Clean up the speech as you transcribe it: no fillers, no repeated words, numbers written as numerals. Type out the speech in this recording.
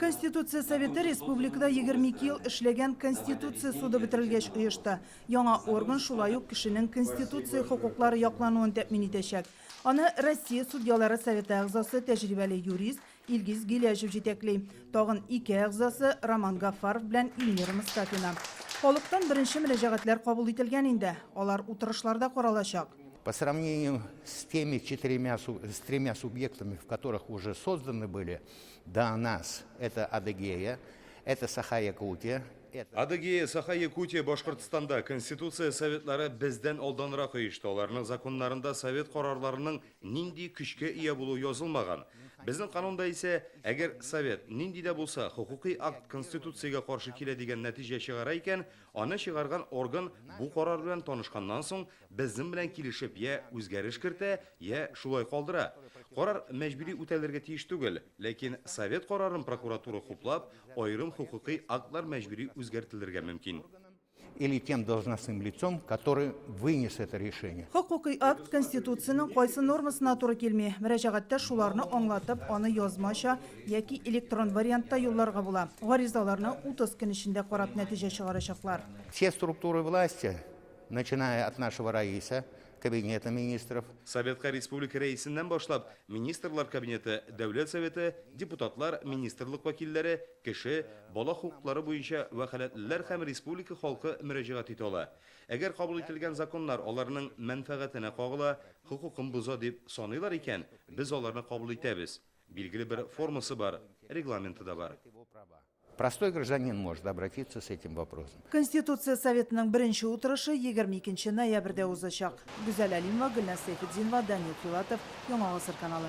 Конституция Советы республикада 22 ел эшләгән Конституция суды бетерелгәч оешты. Яңа орган шулай ук кешенең конституция хокуклары яклануын тәэмин итәчәк. Аны Россия судьялары советы әгъзасы тәҗрибәле юрист Илгиз Гиләҗев җитәкли. Тагын 2 әгъзасы Роман Гафаров белән Илмира Мостафина. Халыктан беренче мөрәҗәгатьләр кабул ителгән инде. Алар утырышларда каралачак. По сравнению с тремя субъектами, в которых уже созданы были до нас, это Адыгея, это Саха-Якутия. Адыгея, Саха-Якутия, Башкортстанда Конституция советлары безден алданрак оешты. Аларның законнарында совет карарларының нинди көчкә ия булу язылмаган. Безнең канунда исә, әгәр совет нинди дә булса хукукый акт Конституциягә каршы килә дигән нәтиҗә чыгара икән, аны чыгарган орган бу карар белән танышканнан соң безнең белән килешеп я үзгәреш кертә, я шулай калдыра. Карар мәҗбүри үтәлергә тиеш түгел, ләкин совет карарын прокуратура хуплап, аерым хукукый актлар мәҗбүри үзгәртелергә мөмкин. Или тем должностным лицом, который вынес это решение. Хокукый акт Конституцияның кайсы нормасына туры килми. Мөрәҗәгатьтә шуларны аңлатып, аны язмаша яки электрон вариантта юлларга була. Гаризаларны 30 көн эчендә карап нәтиҗә чыгарачаклар. Все структуры власти, начиная от нашего раиса, Кабинета министров. Советка республика рейсиннән башлап, министрлар кабинеты, дәүләт советы, депутатлар, министрлык вәкилләре, кеше, бала хукуклары буенча вәкаләтлеләр һәм республика халкы мөрәҗәгать итә ала. Әгәр кабул ителгән законнар аларның мәнфәгатенә кагыла, хукукын боза дип саныйлар икән, без аларны кабул итәбез. Билгеле бер формасы бар, регламенты да бар. Простой гражданин может обратиться с этим вопросом. Конституция Советының беренче утырышы 22 ноябрьдә узачак. Гүзәл Әлимова, Гөлназ Сәйфетдинова, Данил Филатов, Яңа Гасыр каналы.